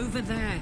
over there.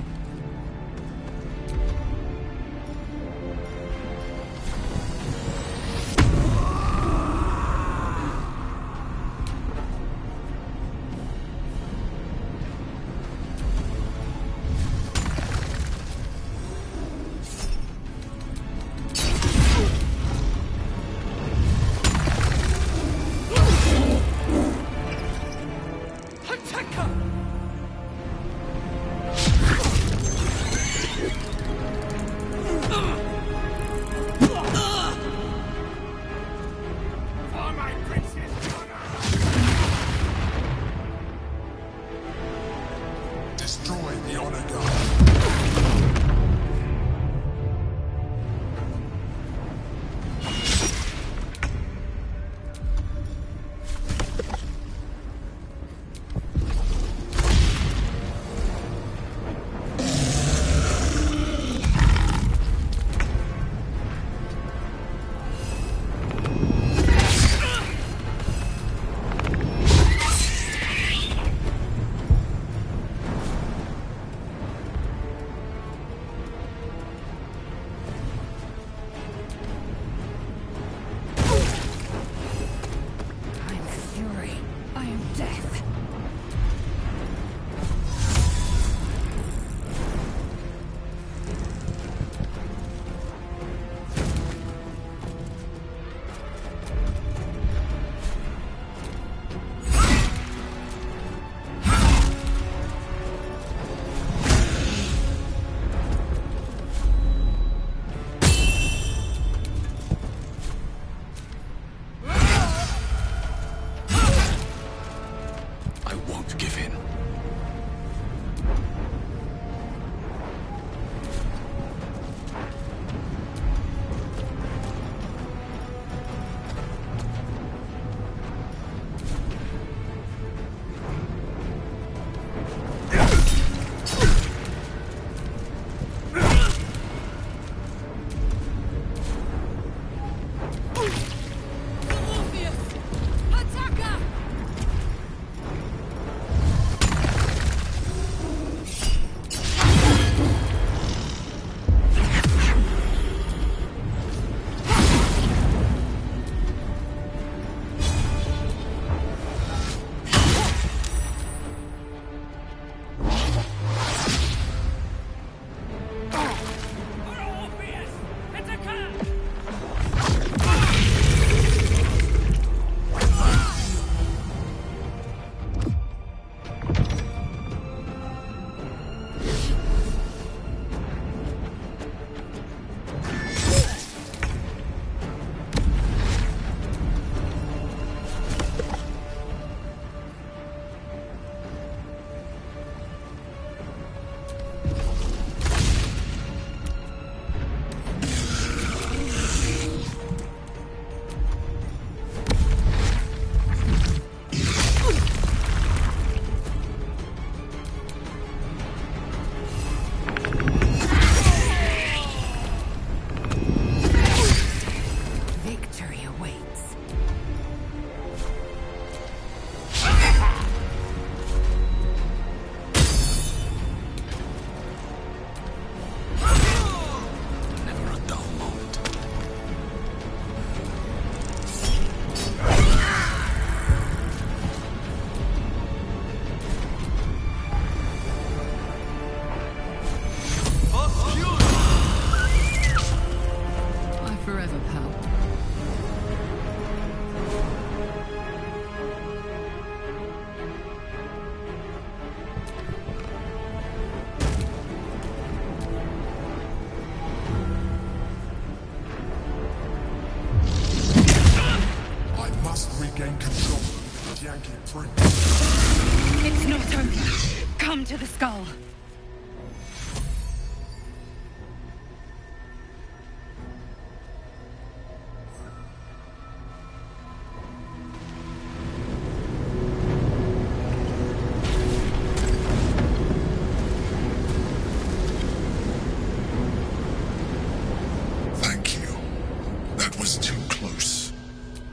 It's not over. Come to the skull. Thank you. That was too close.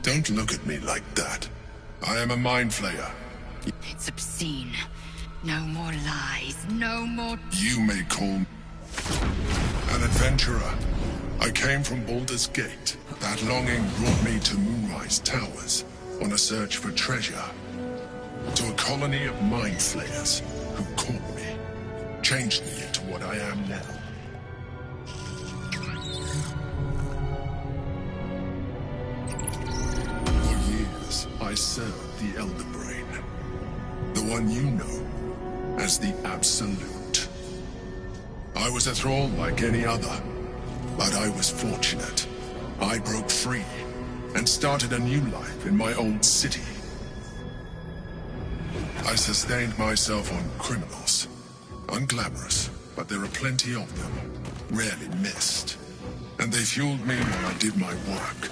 Don't look at me like that. I am a mind flayer. It's obscene. No more lies. No more... You may call me an adventurer. I came from Baldur's Gate. That longing brought me to Moonrise Towers on a search for treasure. To a colony of mind flayers who caught me, changed me into what I am now. For years, I served the Elder Brain. The one you know as the Absolute. I was a thrall like any other, but I was fortunate. I broke free and started a new life in my old city. I sustained myself on criminals. Unglamorous, but there are plenty of them, rarely missed. And they fueled me while I did my work.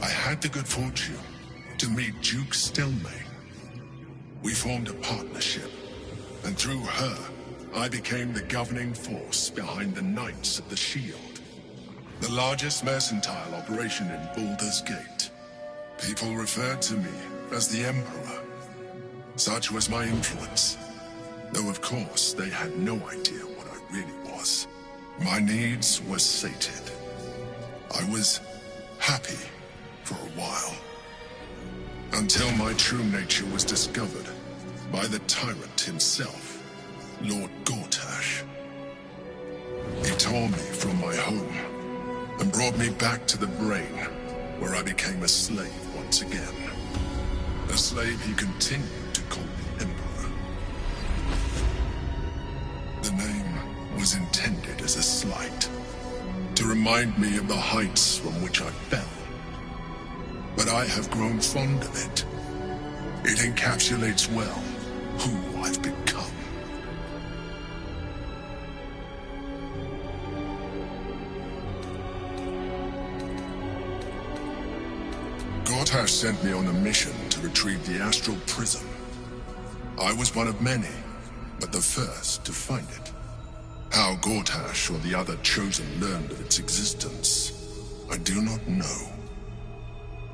I had the good fortune to meet Duke Stelmane. We formed a partnership, and through her, I became the governing force behind the Knights of the Shield, the largest mercantile operation in Baldur's Gate. People referred to me as the Emperor. Such was my influence, though of course they had no idea what I really was. My needs were sated. I was happy for a while, until my true nature was discovered by the tyrant himself, Lord Gortash. He tore me from my home and brought me back to the Brain, where I became a slave once again. A slave he continued to call the Emperor. The name was intended as a slight, to remind me of the heights from which I fell. But I have grown fond of it. It encapsulates well who I've become. Gortash sent me on a mission to retrieve the Astral Prism. I was one of many, but the first to find it. How Gortash or the other Chosen learned of its existence, I do not know.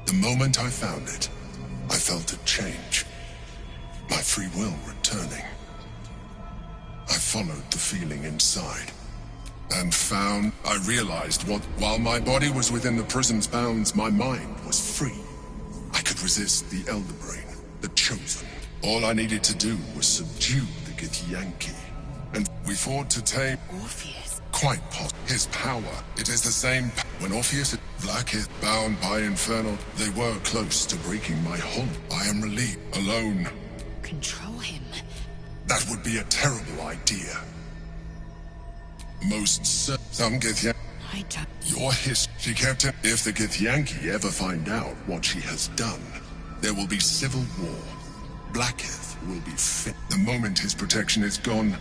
The moment I found it, I felt a change. My free will returning. I followed the feeling inside, and I realized while my body was within the prison's bounds, my mind was free. I could resist the Elder Brain, the Chosen. All I needed to do was subdue the Githyanki, and we fought to tame Orpheus. Quite his power. It is the same. When Orpheus Blackith bound by Infernal, they were close to breaking my hold. I am relieved. Alone. Control him. That would be a terrible idea. Most some Githyanki. I don't... Your she kept him. If the Githyanki ever find out what she has done, there will be civil war. Blackith will be fit. The moment his protection is gone,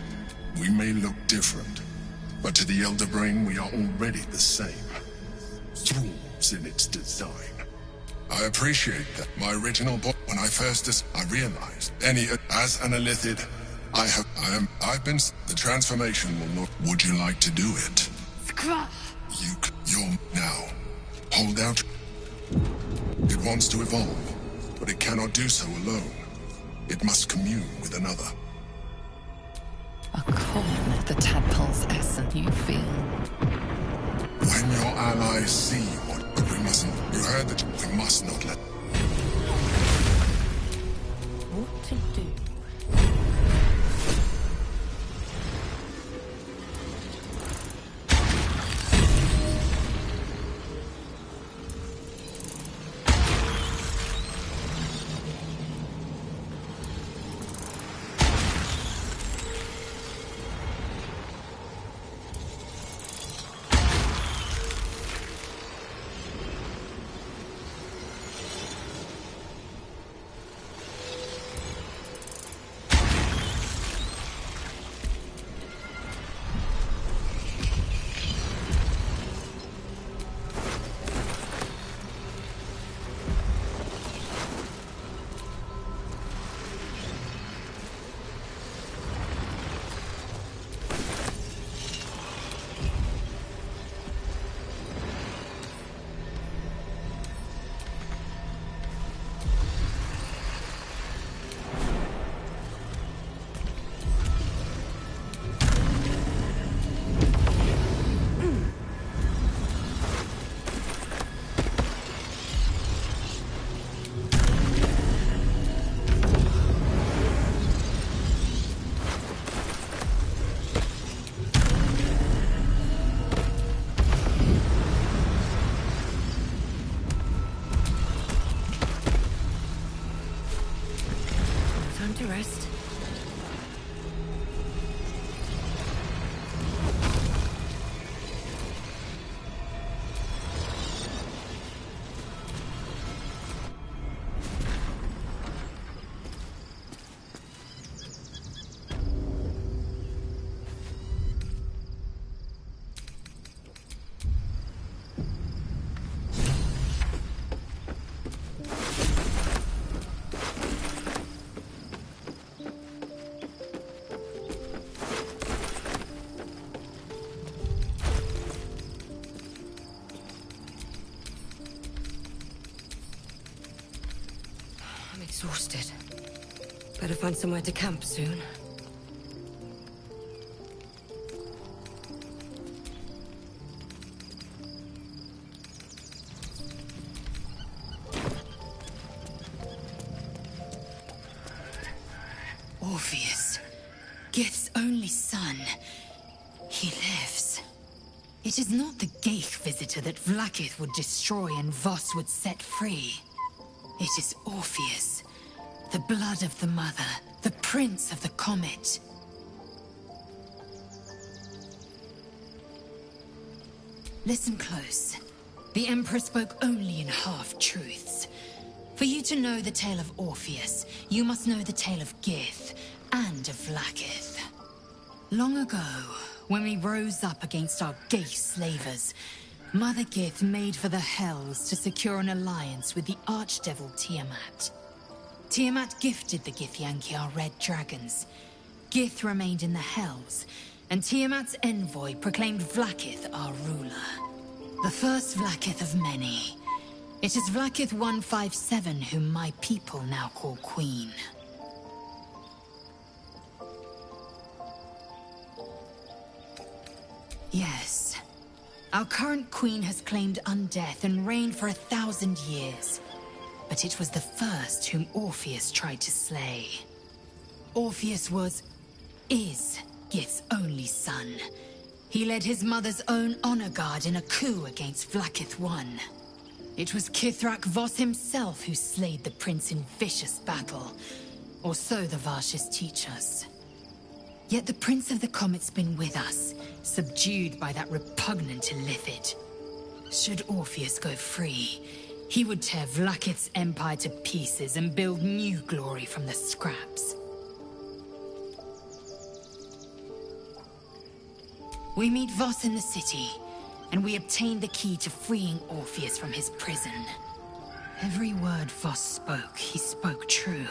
we may look different. But to the Elder Brain, we are already the same. Thralls in its design. I appreciate that. My original book, when I first I realized, as an Illithid, I've been, the transformation will not, would you like to do it? You're now. Hold out. It wants to evolve, but it cannot do so alone. It must commune with another. A corn of the tadpole's essence you feel. When your allies see but we mustn't. You heard that we must not let. What to do? to rest. I'm exhausted. Better find somewhere to camp soon. Orpheus, Gith's only son. He lives. It is not the Geich visitor that Vlaakith would destroy and Voss would set free. It is Orpheus, the blood of the mother, the prince of the comet. Listen close. The Emperor spoke only in half-truths. For you to know the tale of Orpheus, you must know the tale of Gith and of Vlaakith. Long ago, when we rose up against our Geich slavers, Mother Gith made for the Hells to secure an alliance with the archdevil Tiamat. Tiamat gifted the Githyanki our red dragons. Gith remained in the Hells, and Tiamat's envoy proclaimed Vlaakith our ruler. The first Vlaakith of many. It is Vlaakith 157 whom my people now call Queen. Yes. Our current queen has claimed undeath and reigned for 1,000 years. But it was the first whom Orpheus tried to slay. Orpheus is Gith's only son. He led his mother's own honor guard in a coup against Vlaakith I. It was Kithrak Voss himself who slayed the prince in vicious battle. Or so the Varshis teach us. Yet the Prince of the Comet's been with us, subdued by that repugnant Illithid. Should Orpheus go free, he would tear Vlaakith's empire to pieces and build new glory from the scraps. We meet Voss in the city, and we obtain the key to freeing Orpheus from his prison. Every word Voss spoke, he spoke true.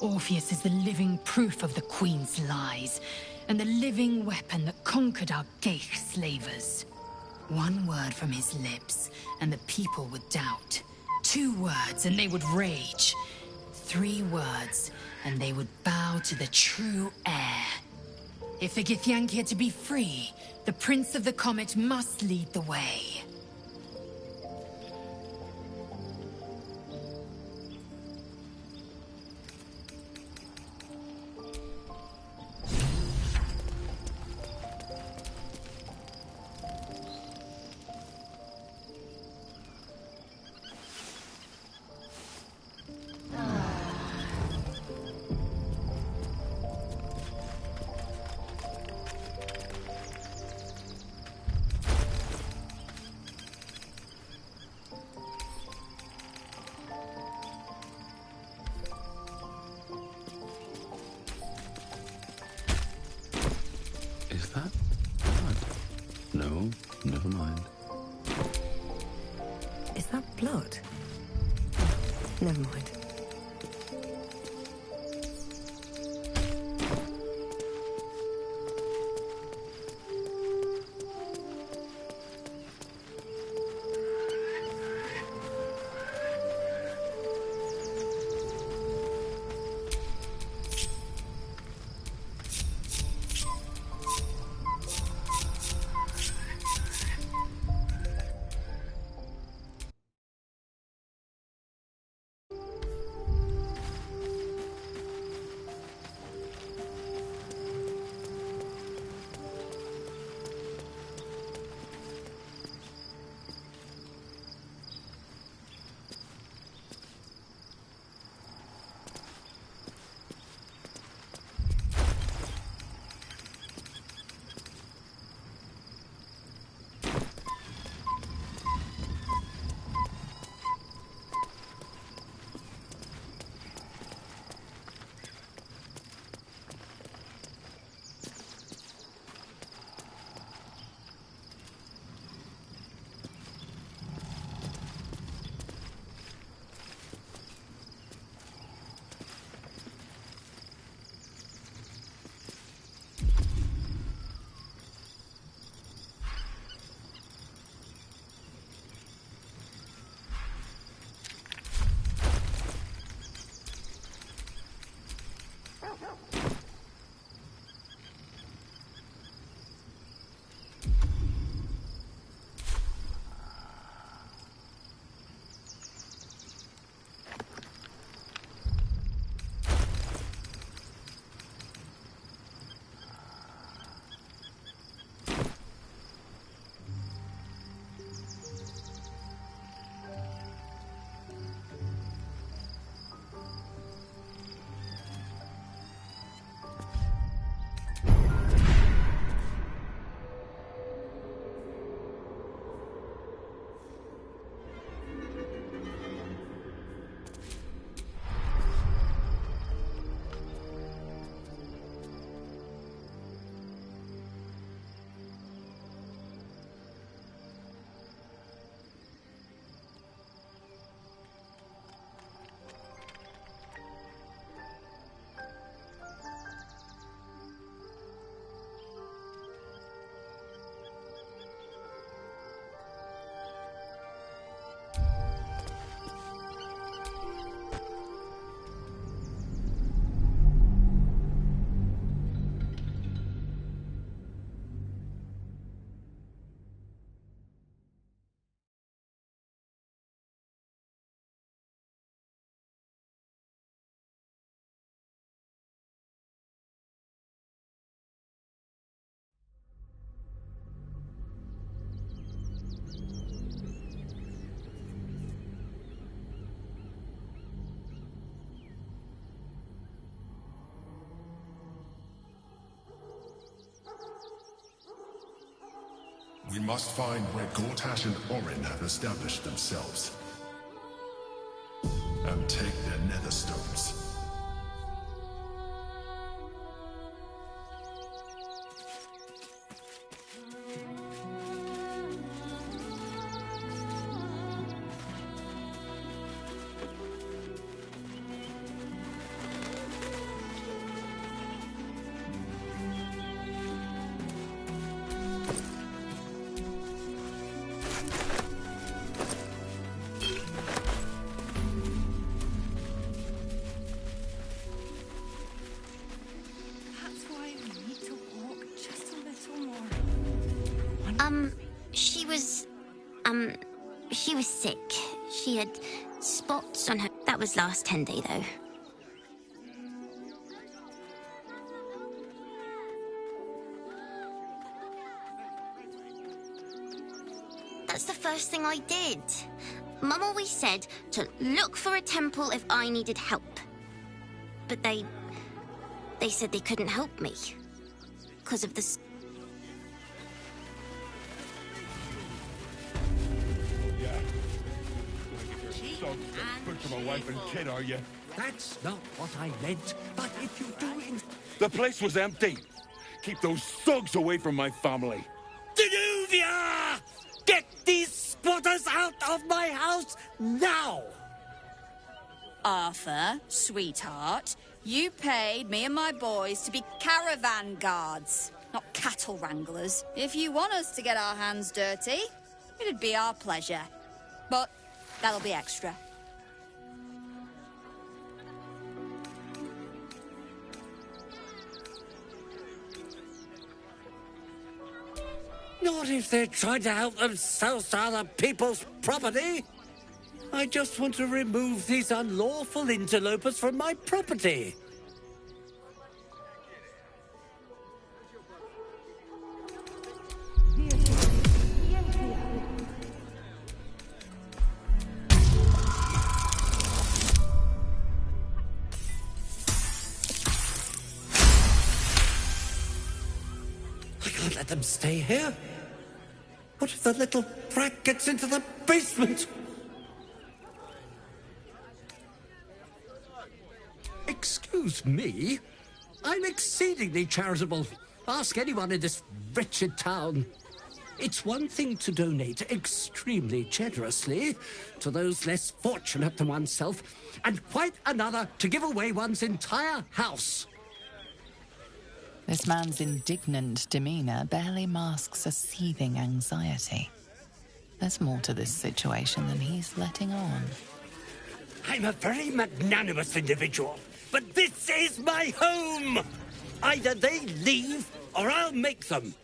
Orpheus is the living proof of the Queen's lies, and the living weapon that conquered our Geich slavers. One word from his lips, and the people would doubt. 2 words, and they would rage. 3 words, and they would bow to the true heir. If the Githyanki are to be free, the Prince of the Comet must lead the way. Is that blood? No, never mind. Is that blood? Never mind. We must find where Gortash and Orin have established themselves. And take their nether stones. She was sick. She had spots on her. That was last Tenday, though. That's the first thing I did. Mum always said to look for a temple if I needed help. But they said they couldn't help me. Because of the... For my wife and kid, are you? That's not what I meant, but if you do in... The place was empty. Keep those thugs away from my family. Denuvia! Get these spotters out of my house now! Arthur, sweetheart, you paid me and my boys to be caravan guards, not cattle wranglers. If you want us to get our hands dirty, it'd be our pleasure. But that'll be extra. Not if they're trying to help themselves to other people's property. I just want to remove these unlawful interlopers from my property. I can't let them stay here. What if the little brat gets into the basement? Excuse me? I'm exceedingly charitable. Ask anyone in this wretched town. It's one thing to donate extremely generously to those less fortunate than oneself, and quite another to give away one's entire house. This man's indignant demeanor barely masks a seething anxiety. There's more to this situation than he's letting on. I'm a very magnanimous individual. but this is my home! Either they leave, or I'll make them.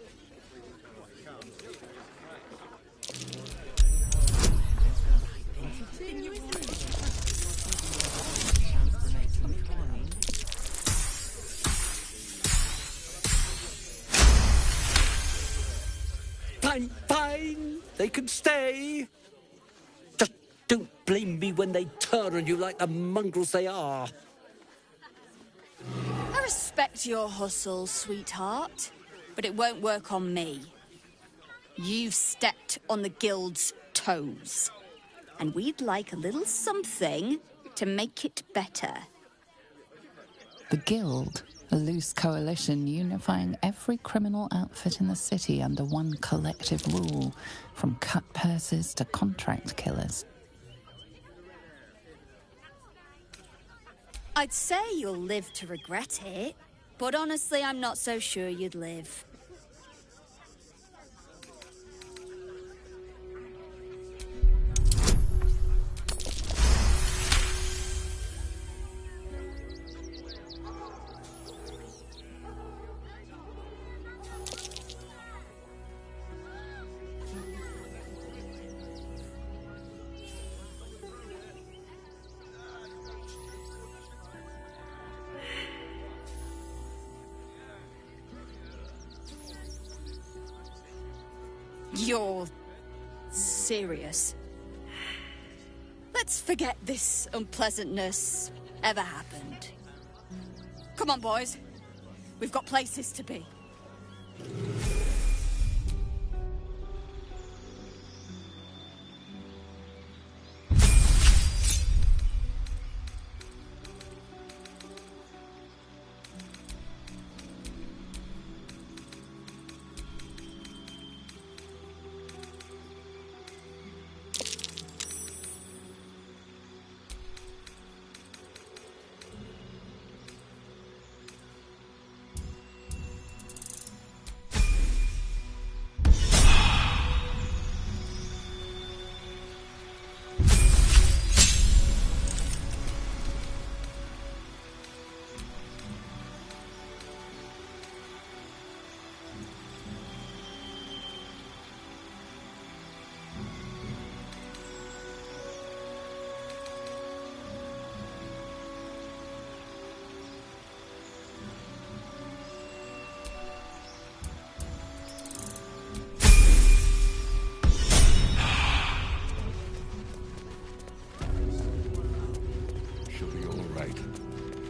Fine. They can stay. Just don't blame me when they turn on you like the mongrels they are. I respect your hustle, sweetheart, but it won't work on me. You've stepped on the guild's toes, and we'd like a little something to make it better. The Guild, a loose coalition unifying every criminal outfit in the city under one collective rule, from cut purses to contract killers. I'd say you'll live to regret it, but honestly, I'm not so sure you'd live. You're serious? Let's forget this unpleasantness ever happened. Come on, boys. We've got places to be.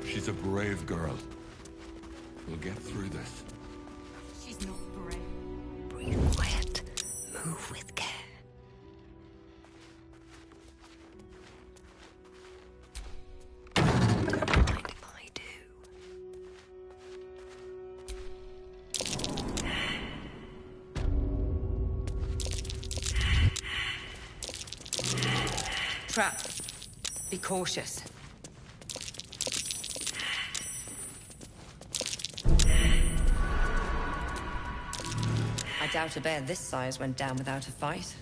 She's a brave girl. We'll get through this. She's not brave. Breathe quiet. Move with care. Mind if I do? Trap. Be cautious. I doubt a bear this size went down without a fight.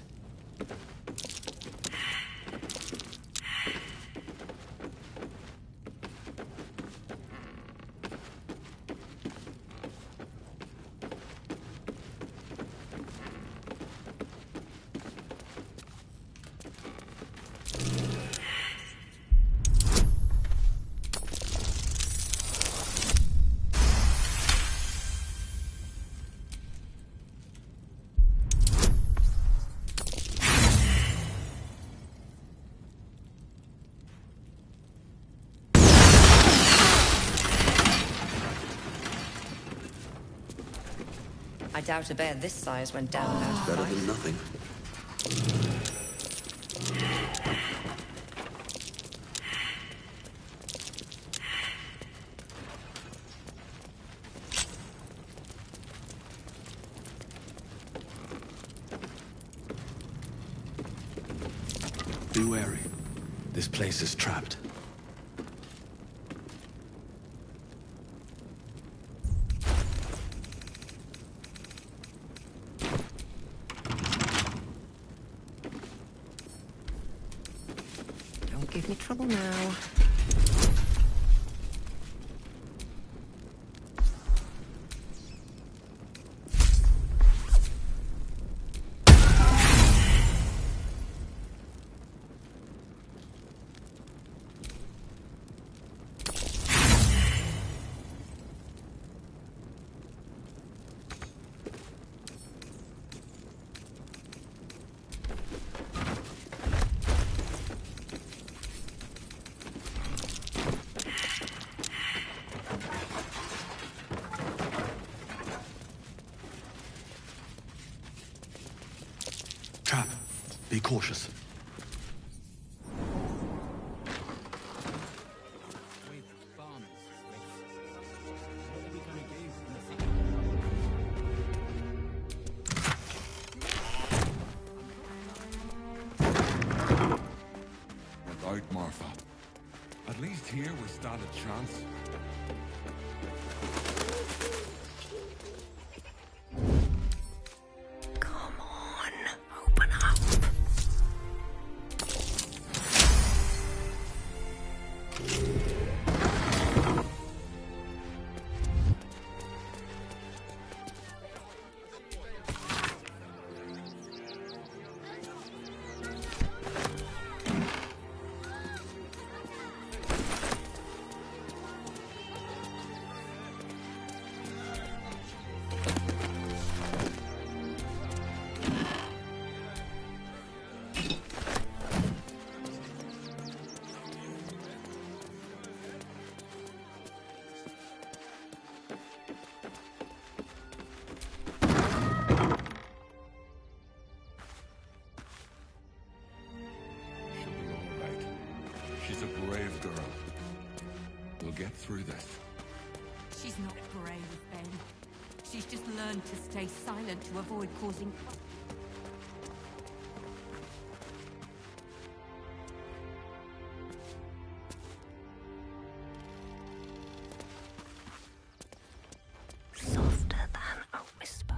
I doubt a bear this size went down without a fight. Better than nothing. Be wary. This place is trapped. Don't give me trouble now. Be cautious. Right, Martha. At least here we stand a chance. Come on, open up. She'll be all right. She's a brave girl. We'll get through this. She's not brave, Ben. She's just learned to stay silent to avoid causing... Softer than a whisper.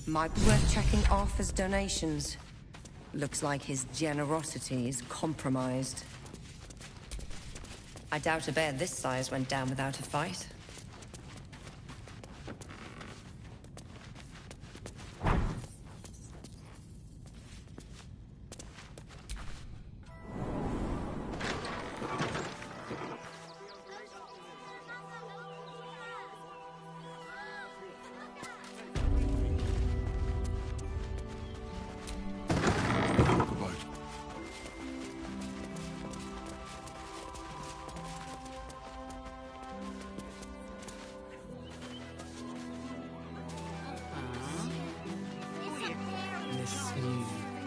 Might be worth checking Arthur's donations. Looks like his generosity is compromised. I doubt a bear this size went down without a fight.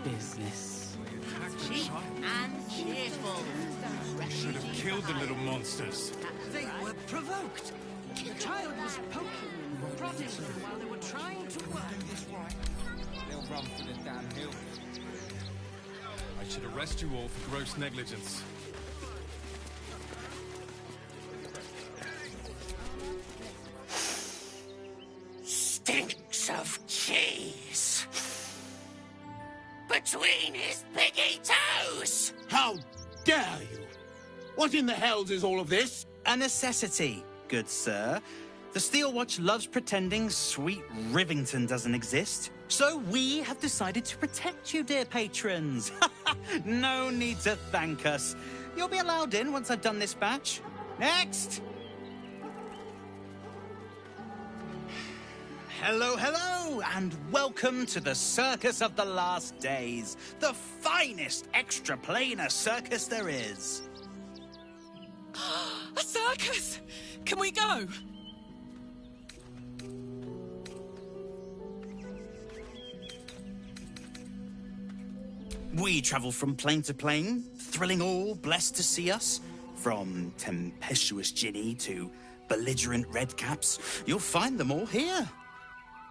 Business. Cheap and cheerful. Should have killed the little monsters. They were provoked. The child was poking and prodding them while they were trying to work. They'll run for the damn hill. I should arrest you all for gross negligence. Stinks of cheese. Between his piggy toes! How dare you? What in the hells is all of this? A necessity, good sir. The Steel Watch loves pretending sweet Rivington doesn't exist. So we have decided to protect you, dear patrons. No need to thank us. You'll be allowed in once I've done this batch. Next! Hello, hello, and welcome to the Circus of the Last Days, the finest extra-planar circus there is. A circus! Can we go? We travel from plane to plane, thrilling all blessed to see us. From tempestuous Ginny to belligerent redcaps, you'll find them all here.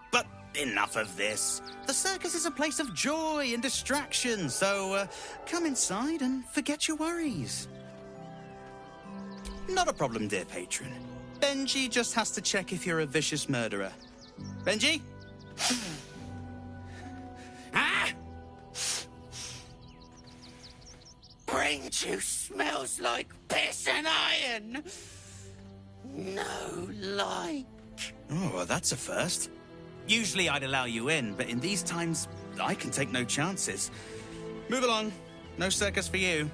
But enough of this. The circus is a place of joy and distraction, so come inside and forget your worries. Not a problem, dear patron. Benji just has to check if you're a vicious murderer. Benji? Ah! Brain juice smells like piss and iron. No like. Oh, well, that's a first. Usually I'd allow you in, but in these times, I can take no chances. Move along. No circus for you.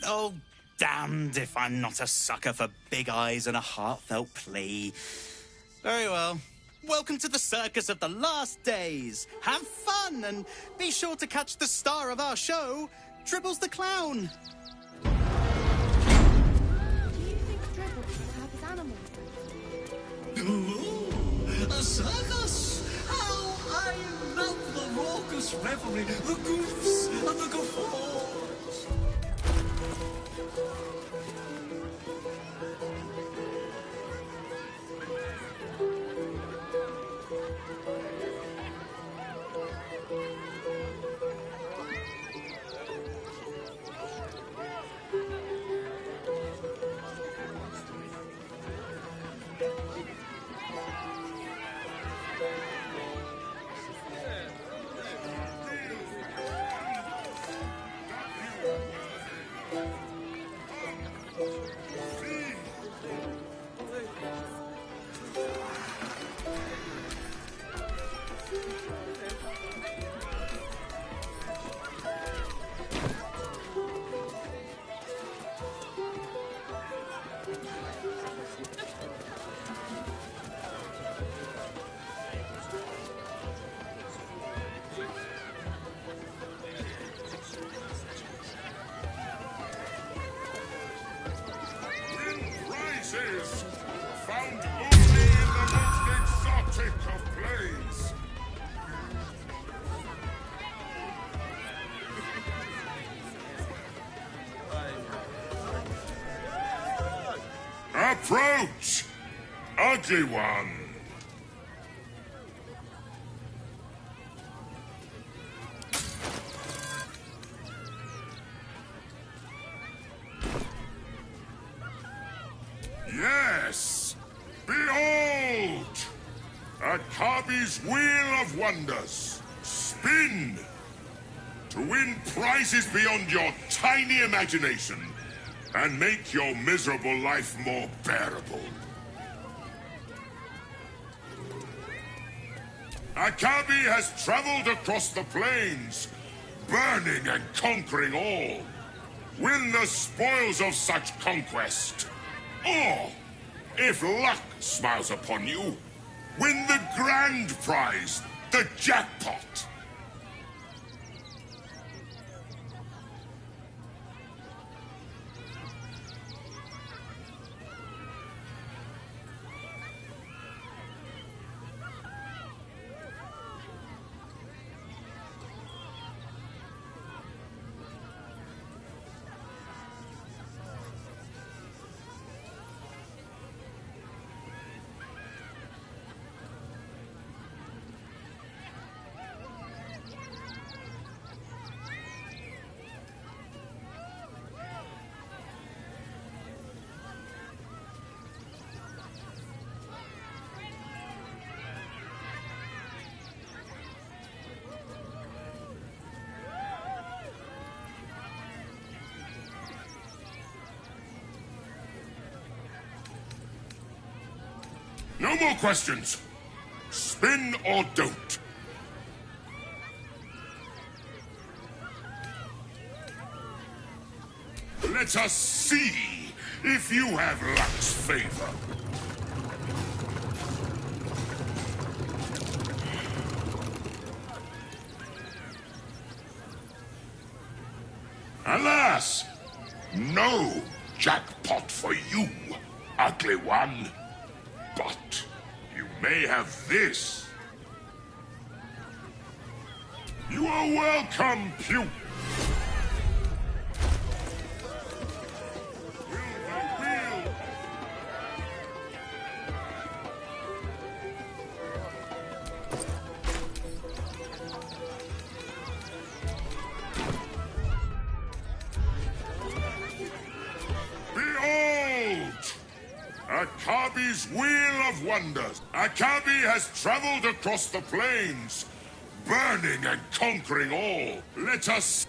Oh, damned if I'm not a sucker for big eyes and a heartfelt plea. Very well. Welcome to the Circus of the Last Days. Have fun, and be sure to catch the star of our show, Dribbles the Clown. Do you think Dribbles will have his animals? Ooh, a circus! How I love the raucous revelry, the goofs and the guffaws! Found only in the most exotic of plays. Approach, ugly one. Yes! Behold! Akabi's Wheel of Wonders. Spin! To win prizes beyond your tiny imagination and make your miserable life more bearable. Akabi has traveled across the plains, burning and conquering all. Win the spoils of such conquest. Or, if luck smiles upon you, win the grand prize, the jackpot. No more questions. Spin or don't. Let us see if you have luck's favor. Alas, no jackpot for you, ugly one. But you may have this. You are welcome, puke. Akabi's Wheel of Wonders. Akabi has traveled across the plains, burning and conquering all. Let us...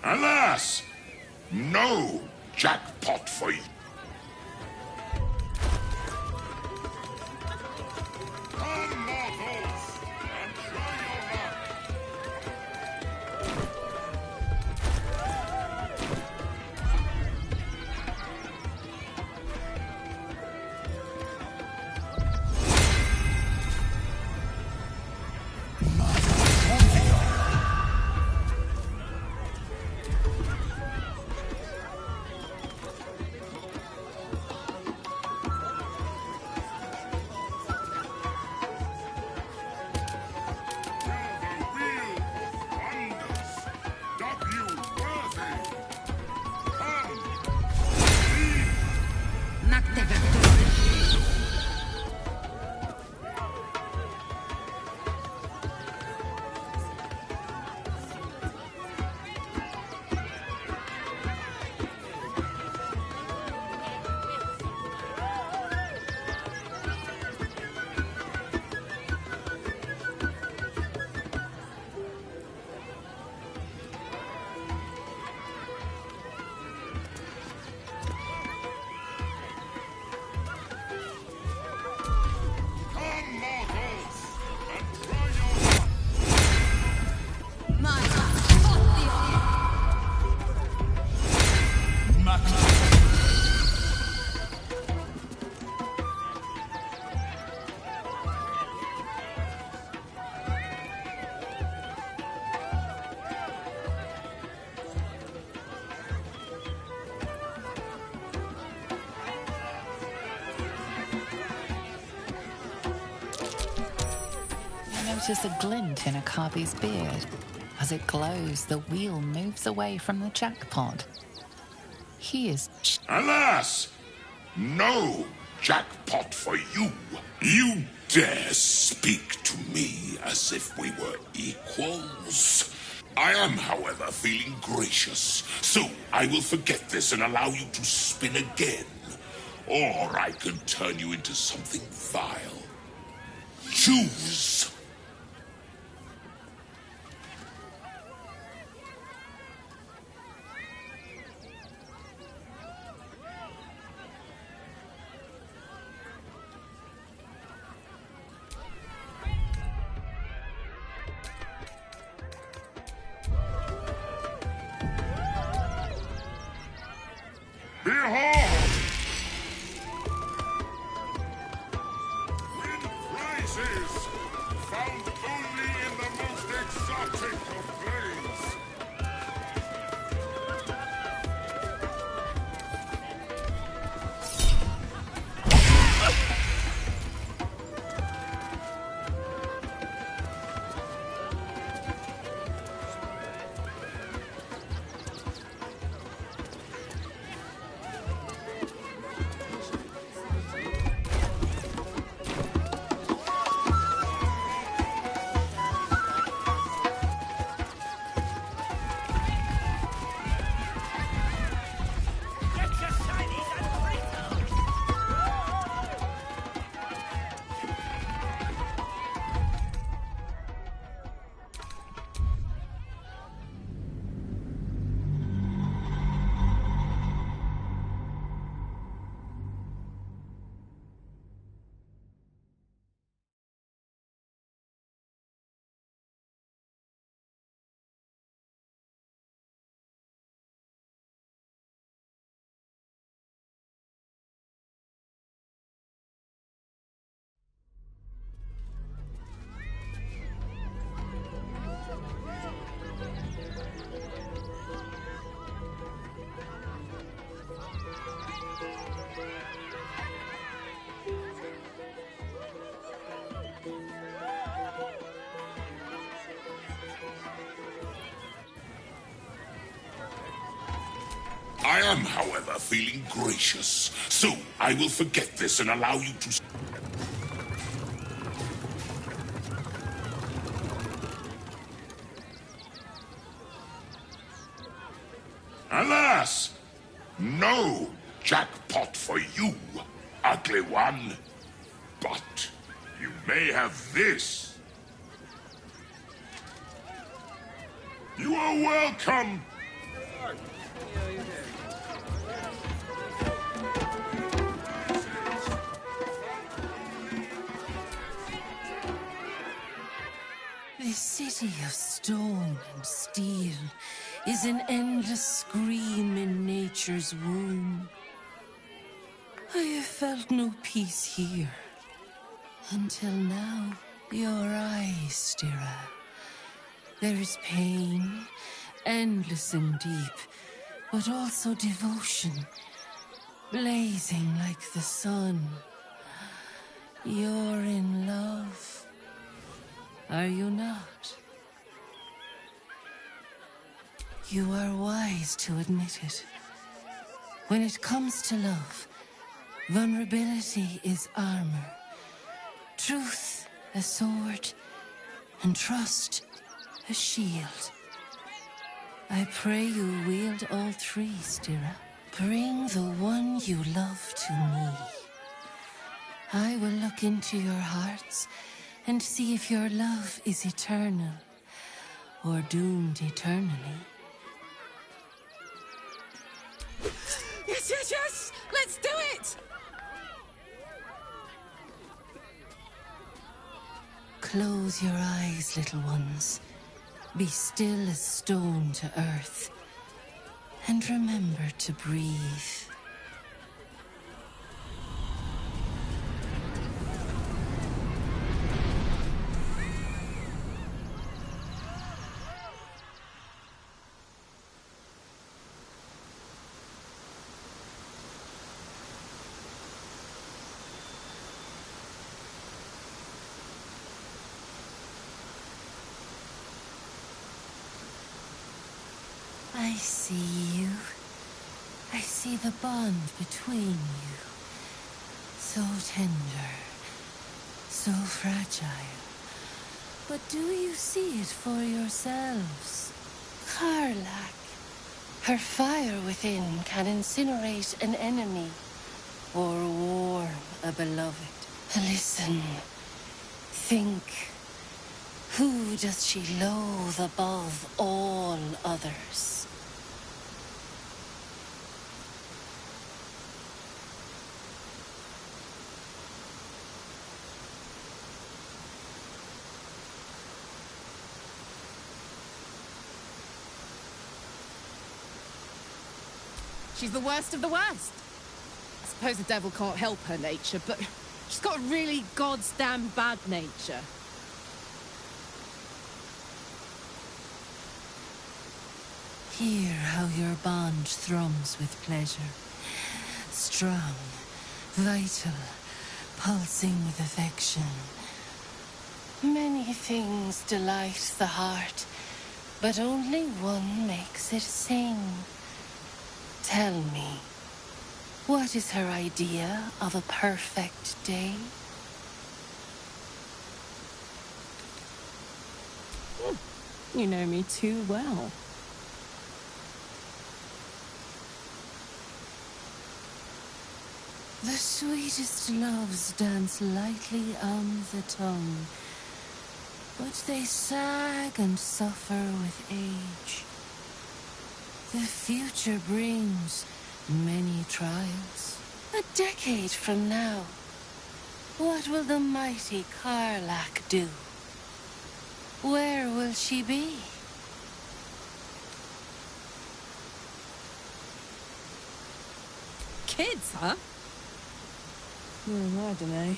Alas, no jackpot for you. Come, mortals, and try your luck. Notice a glint in Akabi's beard. As it glows, the wheel moves away from the jackpot. He is... Alas, no jackpot for you. You dare speak to me as if we were equals? I am, however, feeling gracious, so I will forget this and allow you to spin again. Or I can turn you into something vile. Choose. Behold! Win prizes found only in the most exotic of planes. I am, however, feeling gracious, so I will forget this and allow you to... Alas! No jackpot for you, ugly one. But you may have this. You are welcome. This city of stone and steel is an endless scream in nature's womb. I have felt no peace here. Until now, your eyes, Stira. There is pain, endless and deep, but also devotion, blazing like the sun. You're in love. Are you not? You are wise to admit it. When it comes to love, vulnerability is armor, truth a sword, and trust a shield. I pray you wield all three, Stira. Bring the one you love to me. I will look into your hearts and see if your love is eternal or doomed eternally. Yes, yes, yes! Let's do it! Close your eyes, little ones. Be still as stone to earth. And remember to breathe. I see you. I see the bond between you. So tender, so fragile. But do you see it for yourselves? Karlak. Her fire within can incinerate an enemy or warm a beloved. Listen. Think. Who does she loathe above all others? She's the worst of the worst. I suppose the devil can't help her nature, but she's got a really goddamn bad nature. Hear how your bond thrums with pleasure. Strong, vital, pulsing with affection. Many things delight the heart, but only one makes it sing. Tell me, what is her idea of a perfect day? You know me too well. The sweetest loves dance lightly on the tongue, but they sag and suffer with age. The future brings many trials. A decade from now, what will the mighty Karlak do? Where will she be? Kids, huh? I don't know.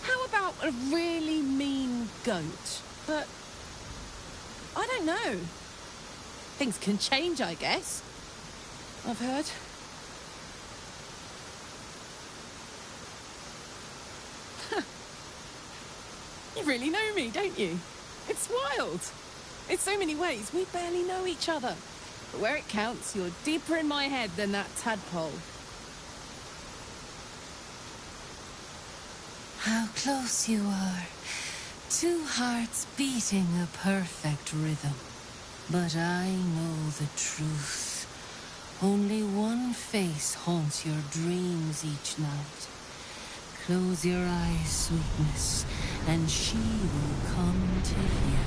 How about a really mean goat? But I don't know. Things can change, I guess. I've heard. You really know me, don't you? It's wild. In so many ways, we barely know each other. But where it counts, you're deeper in my head than that tadpole. How close you are. Two hearts beating a perfect rhythm. But I know the truth. Only one face haunts your dreams each night. Close your eyes, sweetness, and she will come to you.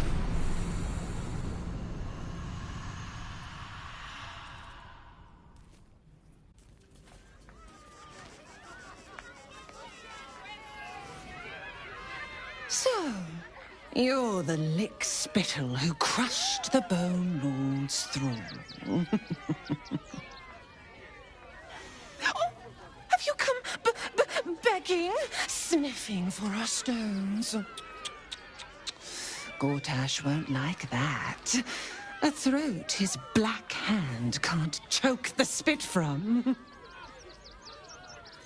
So, you're the lick-spittle who crushed the Bone Lord's thrall. Oh, have you come begging, sniffing for our stones? Gortash won't like that. A throat his black hand can't choke the spit from.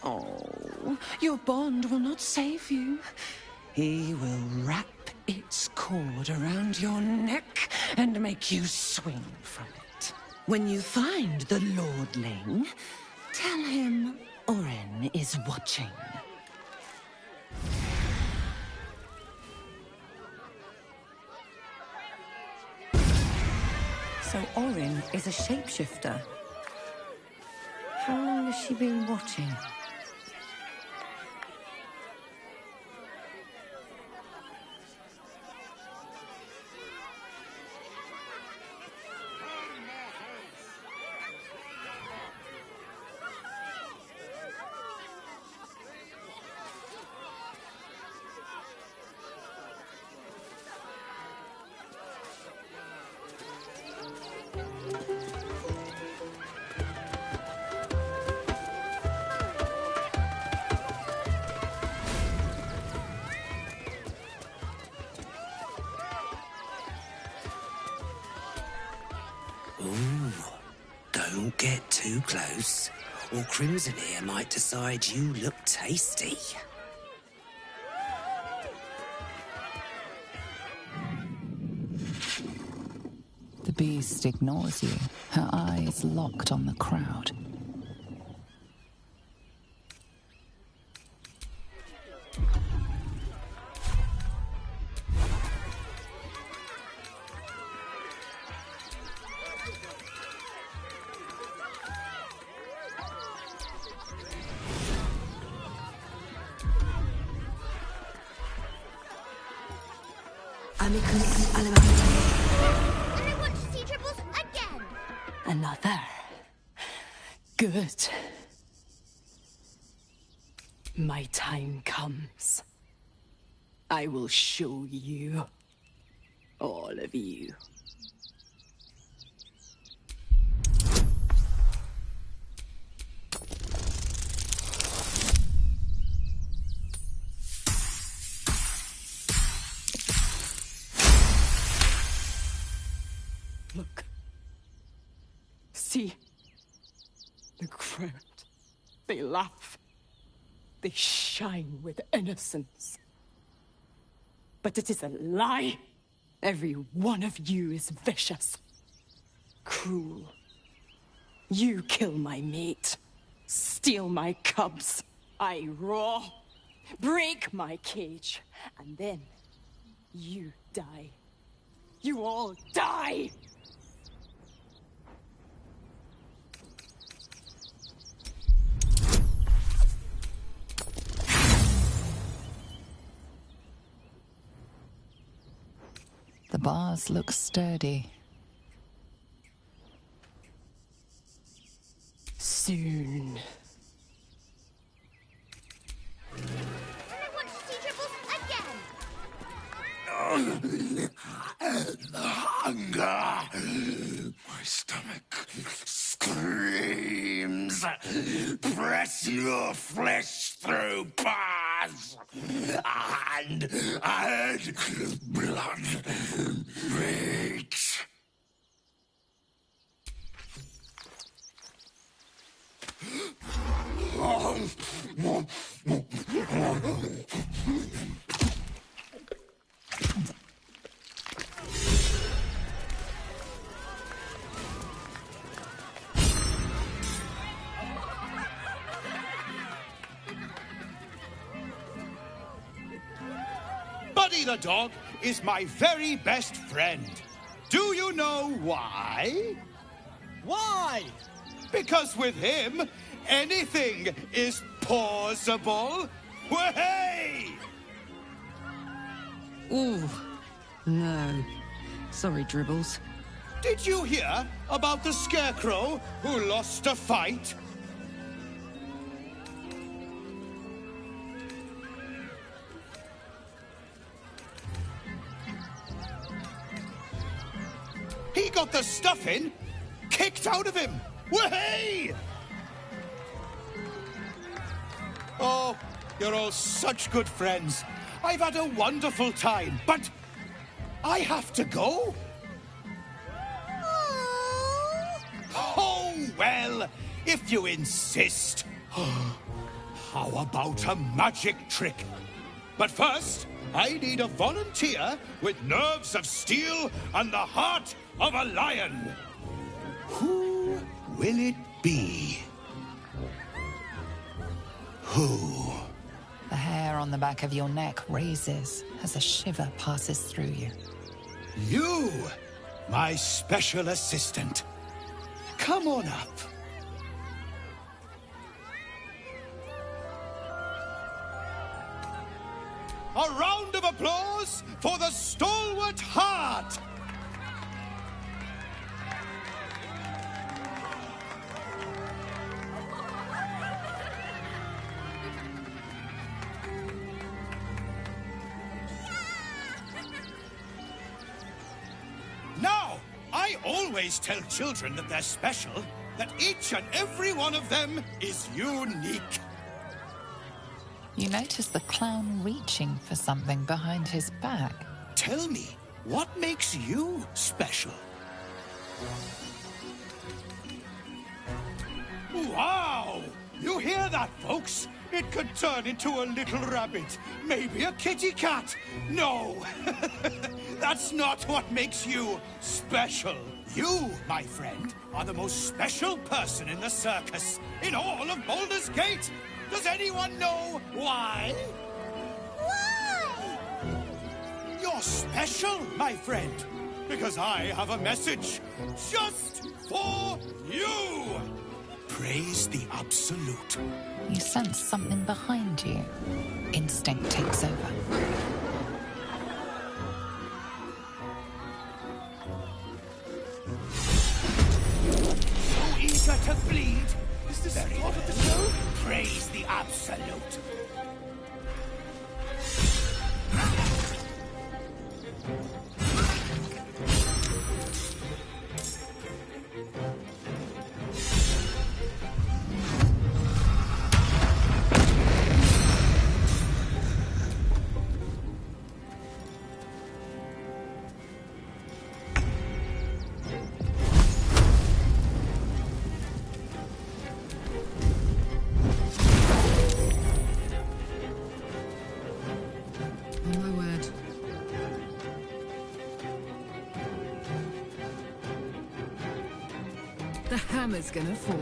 Oh, your bond will not save you. He will wrap its cord around your neck and make you swing from it. When you find the Lordling, tell him Orin is watching. So Orin is a shapeshifter. How long has she been watching? Ooh, don't get too close, or Crimson here might decide you look tasty. The beast ignores you, her eyes locked on the crowd. And I want to see triples again. Another. Good. My time comes. I will show you. All of you. Look. See? The crowd. They laugh. They shine with innocence. But it is a lie. Every one of you is vicious. Cruel. You kill my mate. Steal my cubs. I roar. Break my cage. And then you die. You all die! The bars look sturdy. Soon. And I want to see triples again. The hunger. My stomach screams. Press your flesh through bars. And add blood breaks. Buddy the dog is my very best friend. Do you know why? Why? Because with him, anything is possible. Way! Ooh, no. Sorry, Dribbles. Did you hear about the scarecrow who lost a fight? He got the stuffing kicked out of him. Way! Oh, you're all such good friends. I've had a wonderful time, but I have to go. Oh, well, if you insist. How about a magic trick? But first, I need a volunteer with nerves of steel and the heart of a lion. Who will it be? Who? The hair on the back of your neck raises as a shiver passes through you. You, my special assistant. Come on up. A round of applause for the stalwart heart. Now, I always tell children that they're special, that each and every one of them is unique. You notice the clown reaching for something behind his back. Tell me, what makes you special? Wow! You hear that, folks? It could turn into a little rabbit, maybe a kitty cat. No, that's not what makes you special. You, my friend, are the most special person in the circus, in all of Baldur's Gate. Does anyone know why? Why? You're special, my friend, because I have a message just for you. Praise the Absolute. You sense something behind you. Instinct takes over. So eager to bleed. Is this very part of the show? Praise the Absolute. The hammer's gonna fall.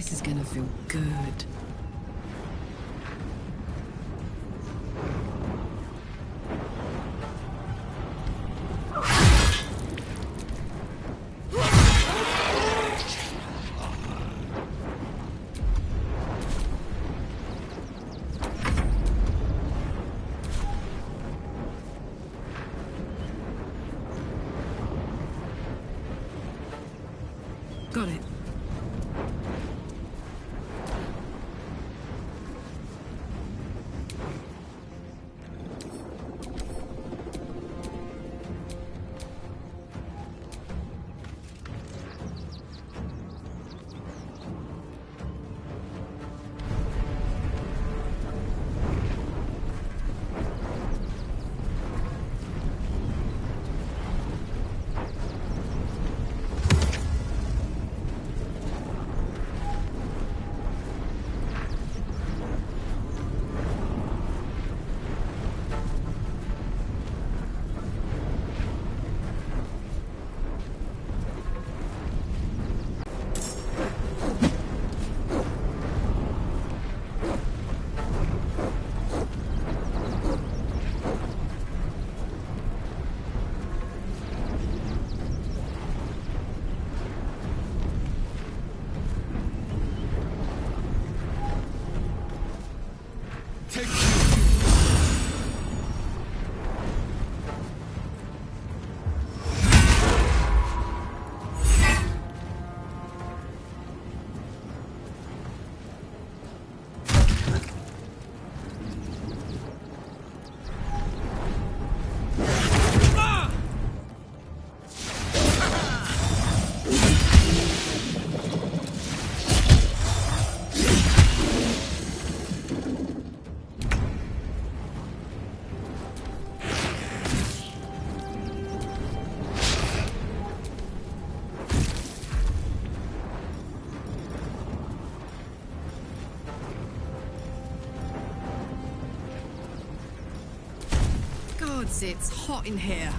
This is gonna feel good. Got it. Gods, it's hot in here.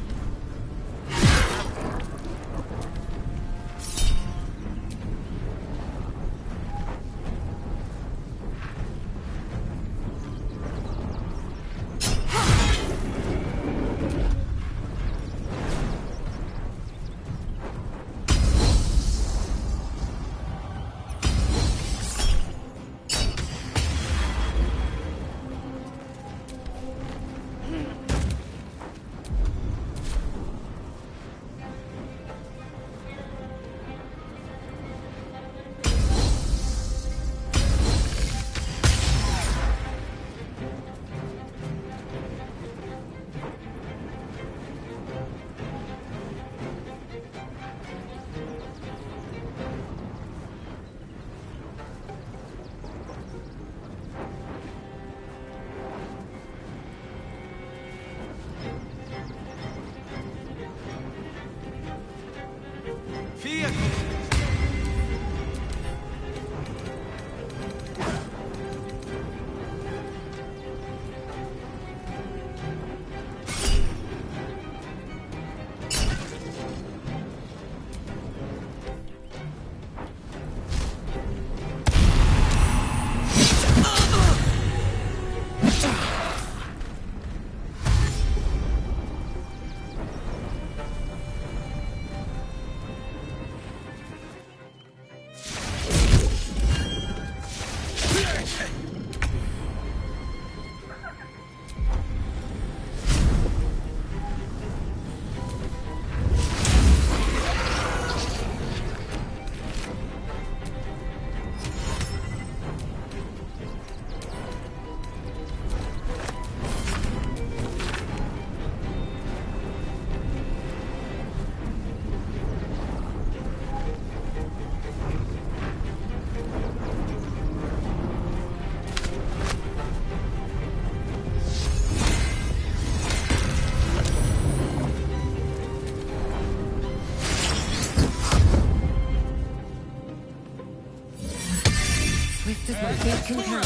Swift as my feet can carry.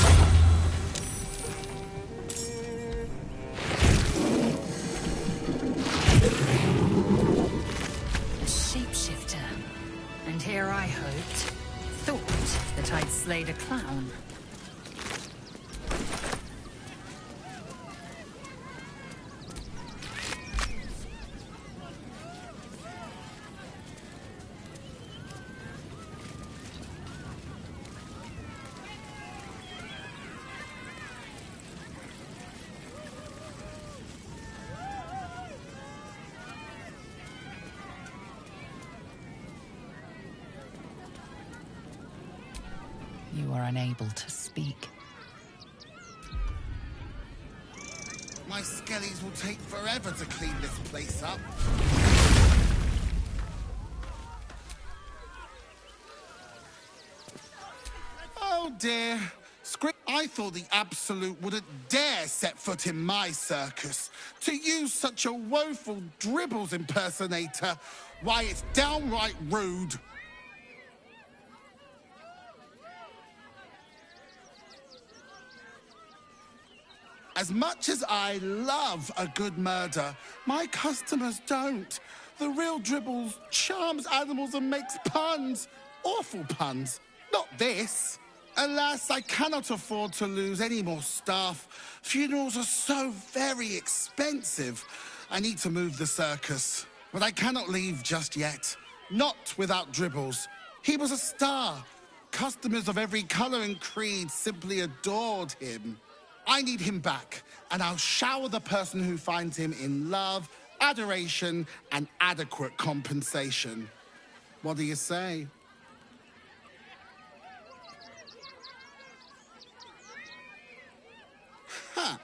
Shapeshifter. And here I hoped, thought that I'd slayed a clown. You are unable to speak. My skellies will take forever to clean this place up. Oh dear. I thought the Absolute wouldn't dare set foot in my circus. To use such a woeful Dribbles impersonator, why, it's downright rude. As much as I love a good murder, my customers don't. The real Dribbles charms animals and makes puns. Awful puns. Not this. Alas, I cannot afford to lose any more staff. Funerals are so very expensive. I need to move the circus. But I cannot leave just yet. Not without Dribbles. He was a star. Customers of every colour and creed simply adored him. I need him back, and I'll shower the person who finds him in love, adoration, and adequate compensation. What do you say? Huh.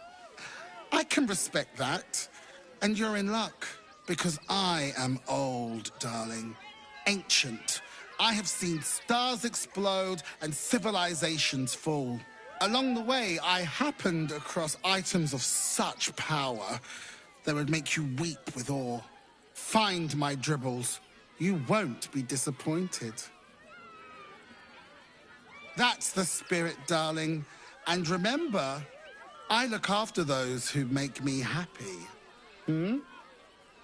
I can respect that. And you're in luck, because I am old, darling. Ancient. I have seen stars explode and civilizations fall. Along the way, I happened across items of such power that would make you weep with awe. Find my Dribbles. You won't be disappointed. That's the spirit, darling. And remember, I look after those who make me happy. Hmm?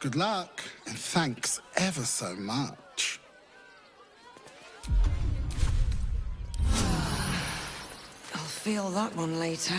Good luck, and thanks ever so much. I'll feel that one later.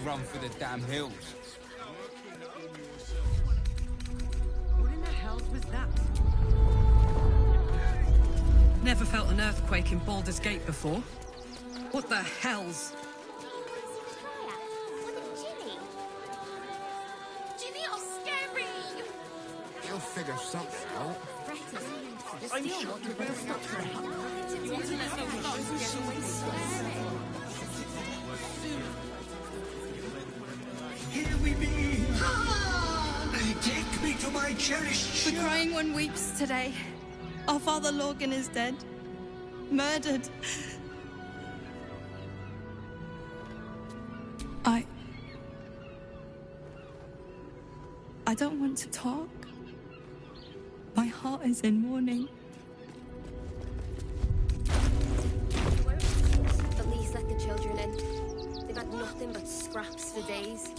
run for the damn hills. What in the hell was that? Never felt an earthquake in Baldur's Gate before. What the hell's... Ginny, you're scary! You'll figure something out. I'm sure you better stop her. Here we be. Take me to my cherished The crying one weeps today. Our father Lorgan is dead. Murdered. I don't want to talk. My heart is in mourning. At least let the children in. They've had nothing but scraps for days.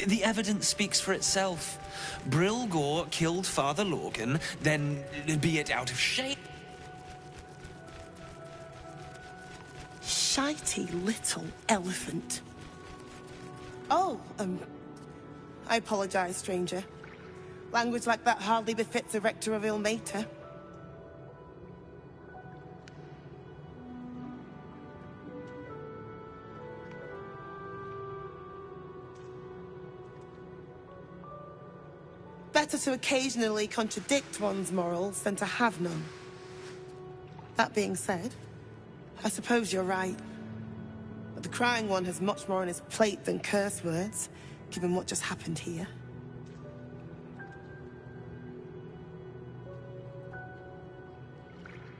The evidence speaks for itself. Brilgor killed Father Lorgan, then, be it out of shame... Shitey little elephant. Oh, I apologize, stranger. Language like that hardly befits a rector of Ilmater. Better to occasionally contradict one's morals than to have none. That being said, I suppose you're right. But the crying one has much more on his plate than curse words, given what just happened here.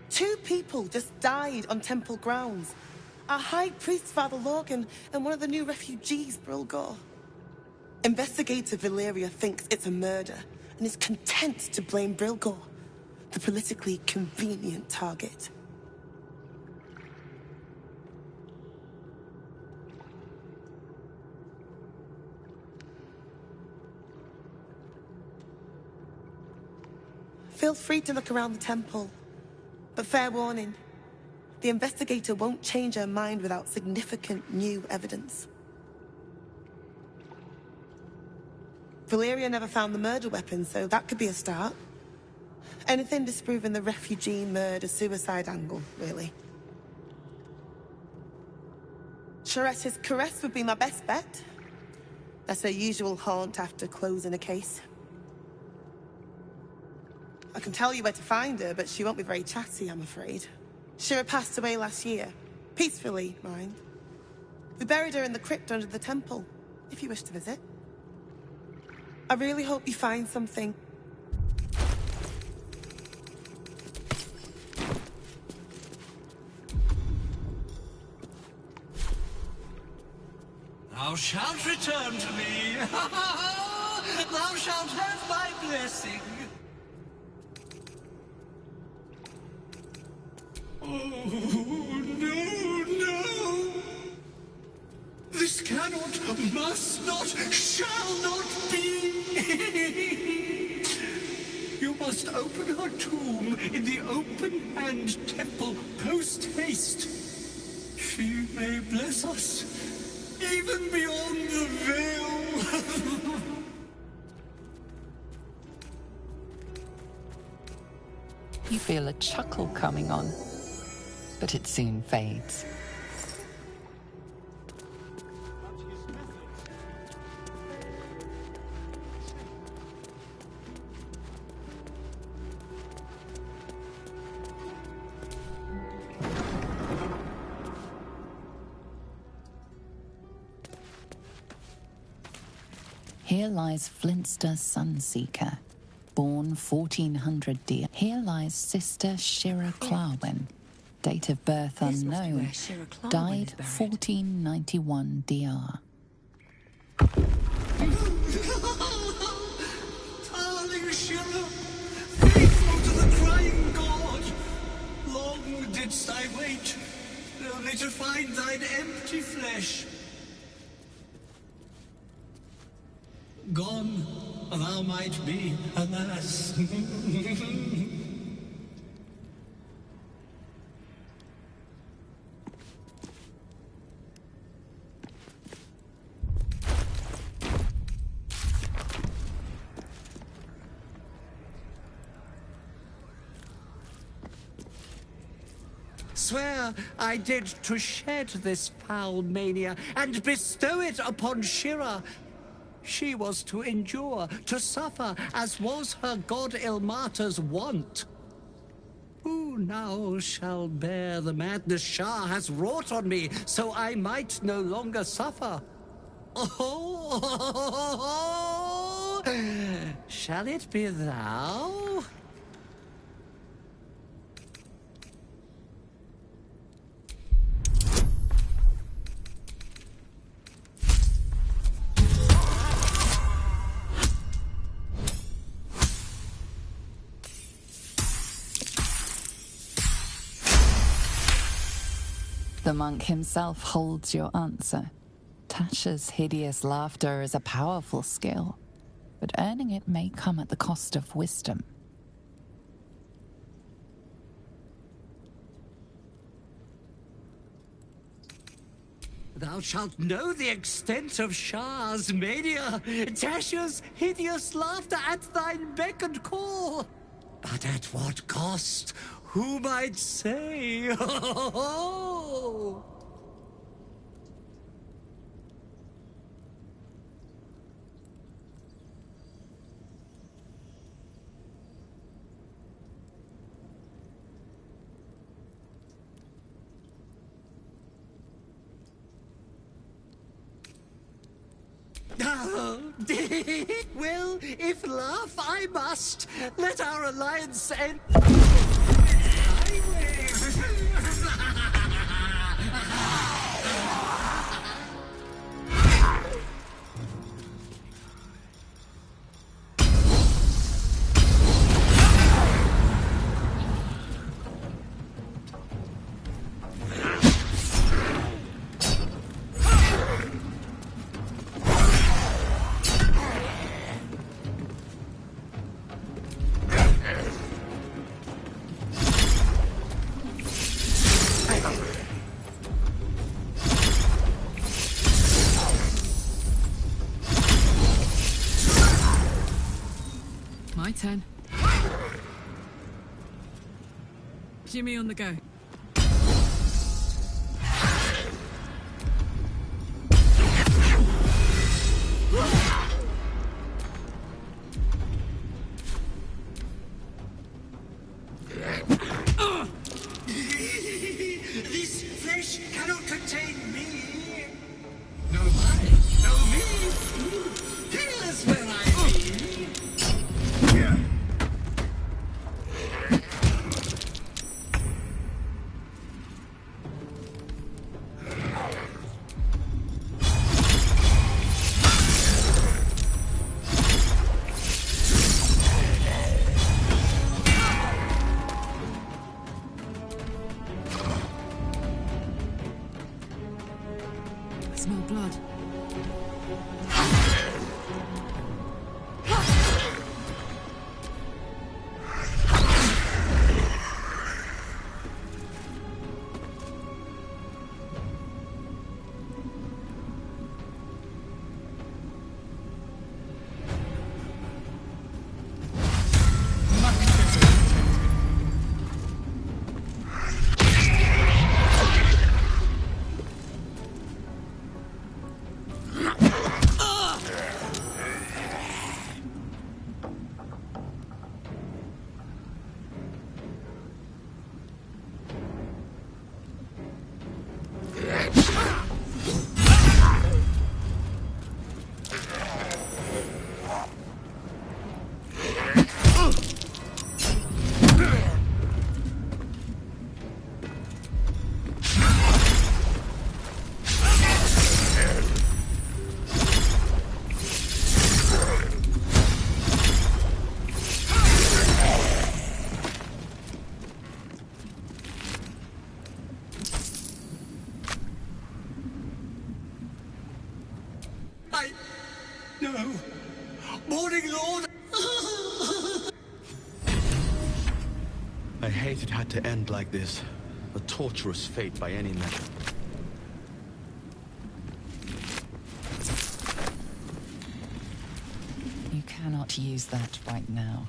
Two people just died on temple grounds. Our High Priest, Father Lorgan, and one of the new refugees, Brilgor. Investigator Valeria thinks it's a murder and is content to blame Brilgor, the politically convenient target. Feel free to look around the temple, but fair warning, the investigator won't change her mind without significant new evidence. Valeria never found the murder weapon, so that could be a start. Anything disproving the refugee murder-suicide angle, really. Charette's caress would be my best bet. That's her usual haunt after closing a case. I can tell you where to find her, but she won't be very chatty, I'm afraid. Shira passed away last year. Peacefully, mind. We buried her in the crypt under the temple, if you wish to visit. I really hope you find something. Thou shalt return to me. Thou shalt have my blessing. Oh, no. This cannot, must not, shall not be. You must open her tomb in the open-hand temple post-haste. She may bless us, even beyond the veil. You feel a chuckle coming on, but it soon fades. Here lies Flintster Sunseeker, born 1400 DR. Here lies Sister Shira Clarwen, date of birth unknown, died 1491 DR. Darling Shira, faithful to the crying god, long didst I wait, only to find thine empty flesh. Gone thou might be, alas. Swear I did to shed this foul mania and bestow it upon Shira. She was to endure, to suffer, as was her god Ilmata's wont. Who now shall bear the madness Shah has wrought on me, so I might no longer suffer? Oh, shall it be thou? The monk himself holds your answer. Tasha's hideous laughter is a powerful skill, but earning it may come at the cost of wisdom. Thou shalt know the extent of Shah's mania, Tasha's hideous laughter at thine beck and call. But at what cost? Who might say? Well, if laugh I must, let our alliance end. My turn. Jimmy on the go. This flesh cannot contain me. No, I, no me. Here's where I be. Morning, Lord! I hate it had to end like this. A torturous fate by any measure. You cannot use that right now.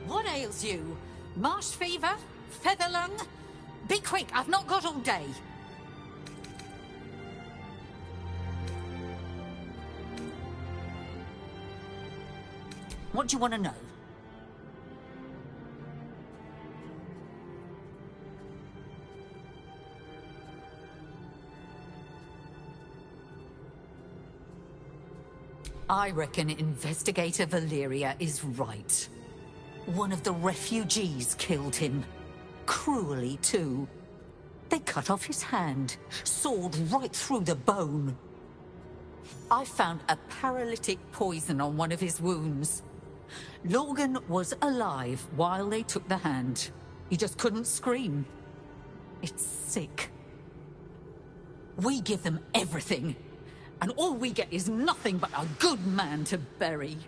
What ails you? Marsh fever? Feather lung? Be quick, I've not got all day. What do you want to know? I reckon Investigator Valeria is right. One of the refugees killed him. Cruelly, too. They cut off his hand, sawed right through the bone. I found a paralytic poison on one of his wounds. Logan was alive while they took the hand. He just couldn't scream. It's sick. We give them everything, and all we get is nothing but a good man to bury.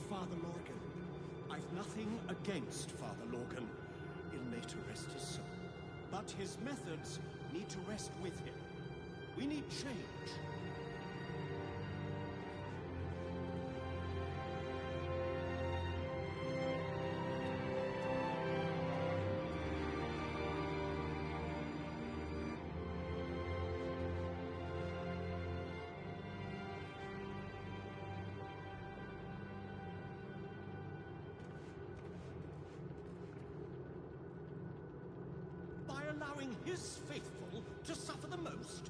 Father Lorgan. I've nothing against Father Lorgan. He'll later rest his soul. But his methods need to rest with him. We need change. Allowing his faithful to suffer the most?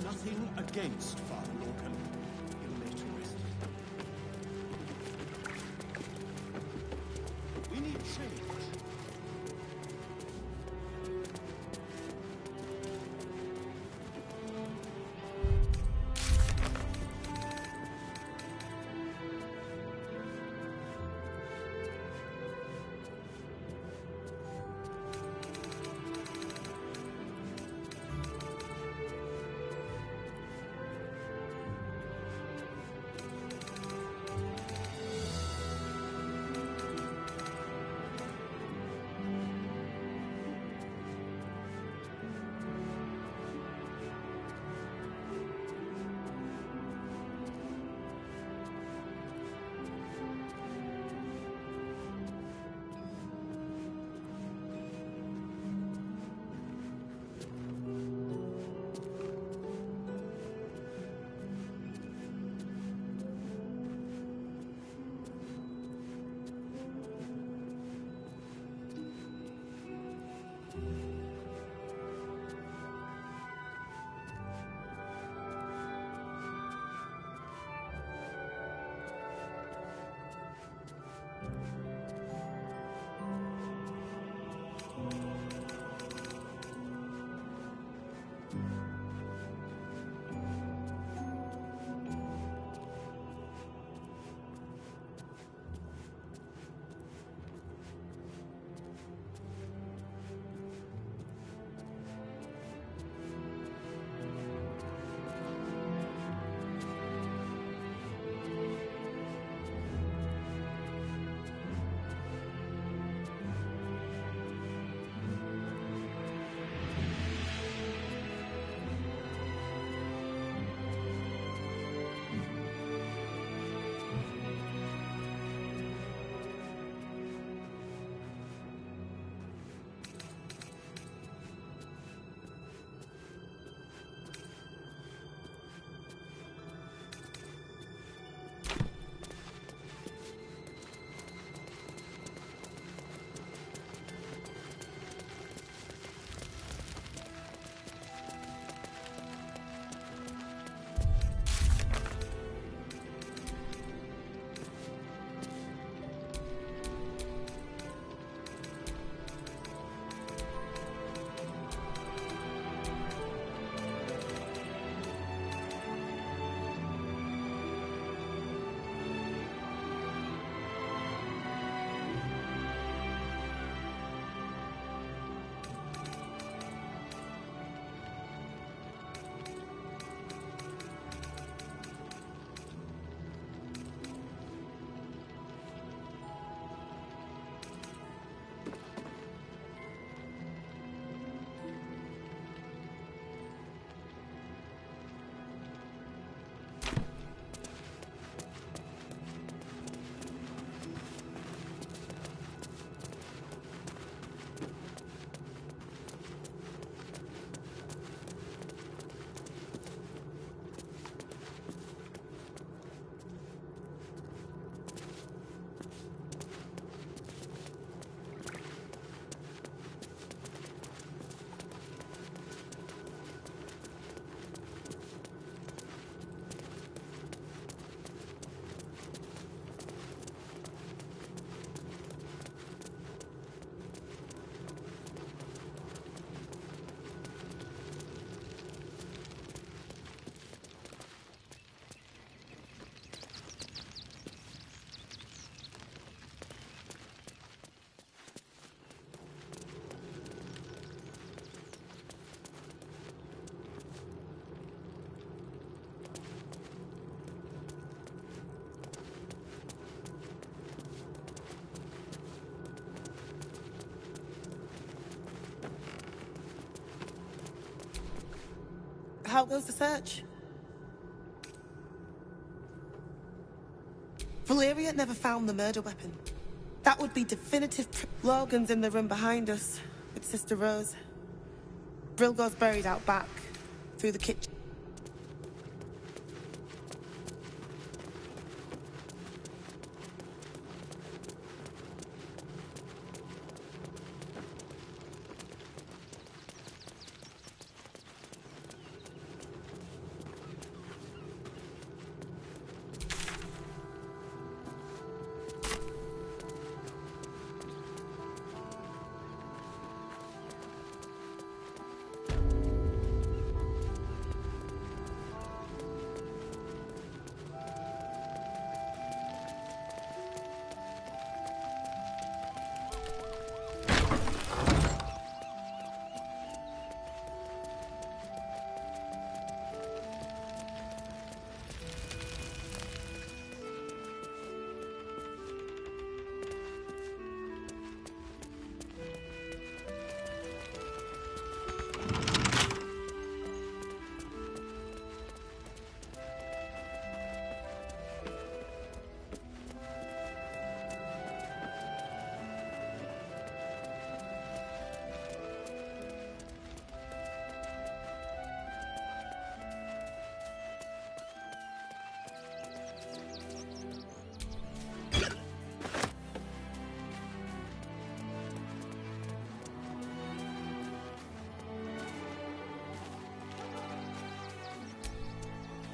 nothing against Father Lorcan. He'll lay to rest. We need change. How goes the search? Valeria never found the murder weapon. That would be definitive. Logan's in the room behind us, with Sister Rose. Brilgor's buried out back, through the kitchen.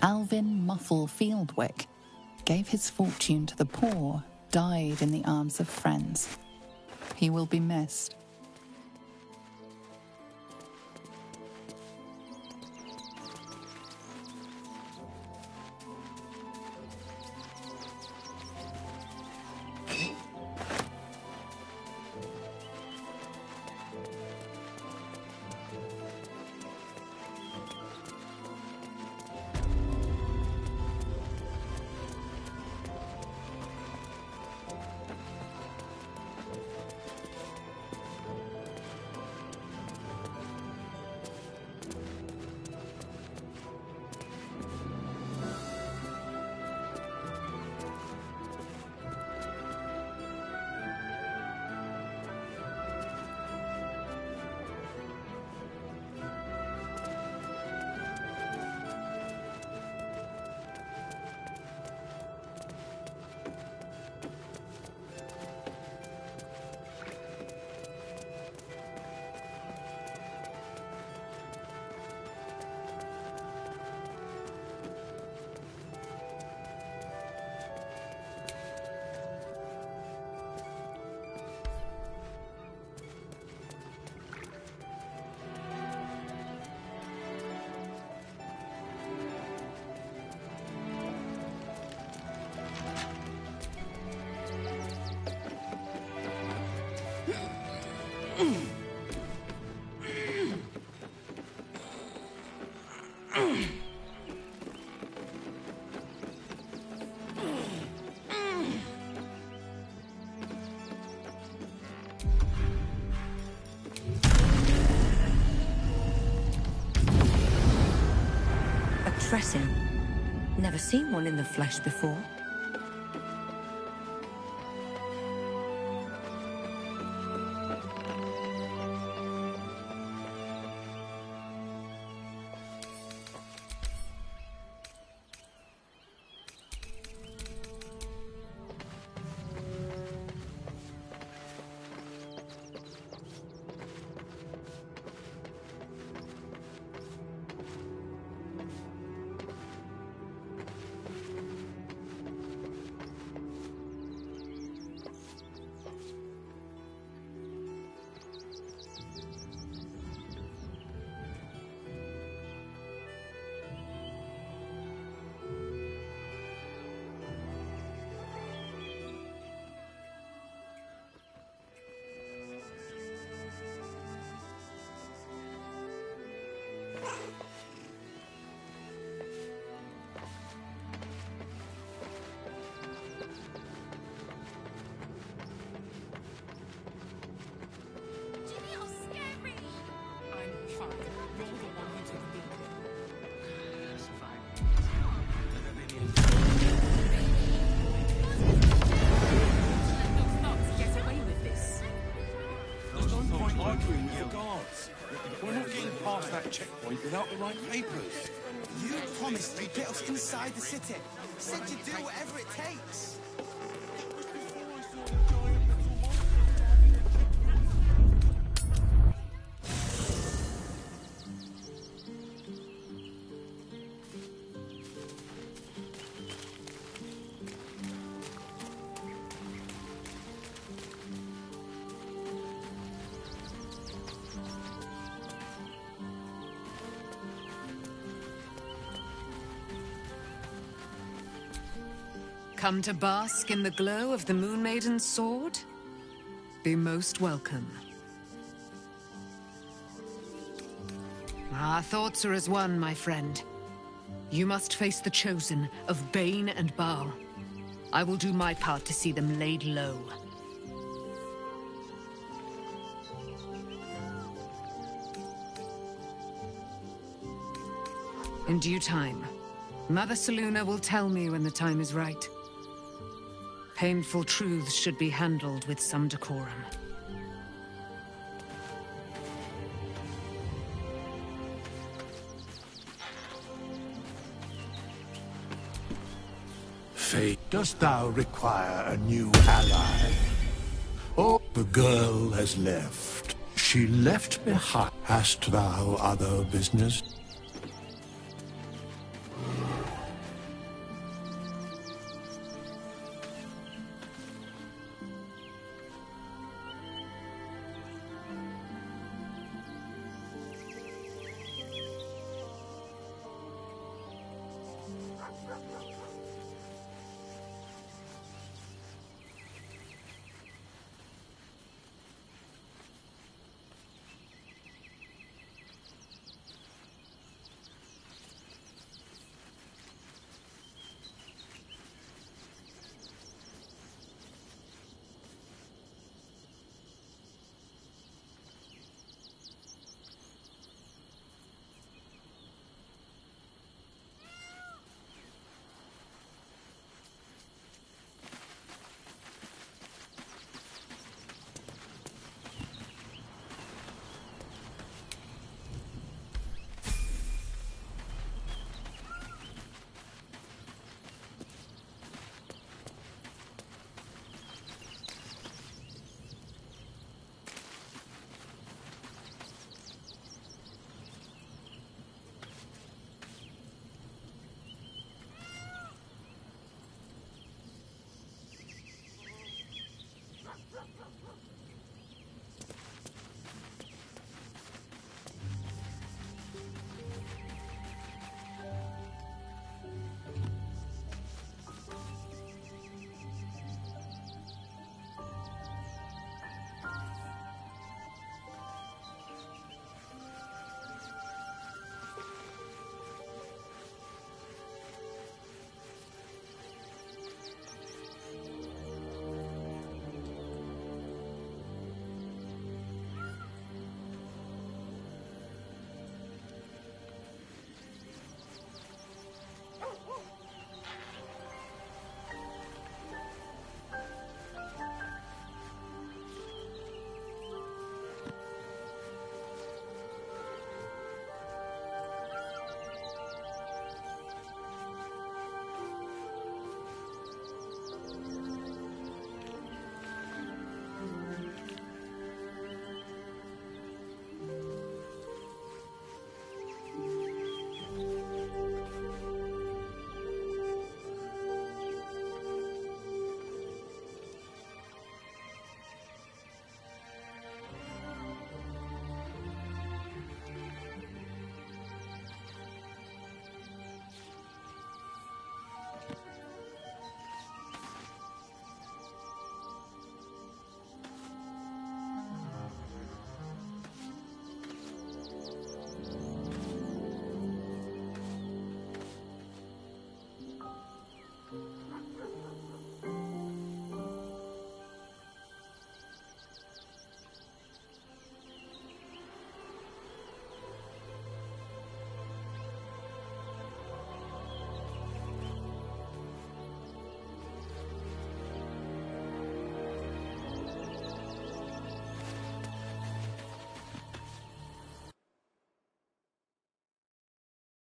Alvin Muffle Fieldwick gave his fortune to the poor, died in the arms of friends. He will be missed. Dressing. Never seen one in the flesh before. Checkpoint without the right papers. You promised to get us inside the city. Said you'd do whatever it takes. Come to bask in the glow of the Moon Maiden's sword? Be most welcome. Our thoughts are as one, my friend. You must face the Chosen of Bane and Baal. I will do my part to see them laid low. In due time, Mother Selûne will tell me when the time is right. Painful truths should be handled with some decorum. Fate, dost thou require a new ally? Oh, the girl has left. She left behind. Hast thou other business?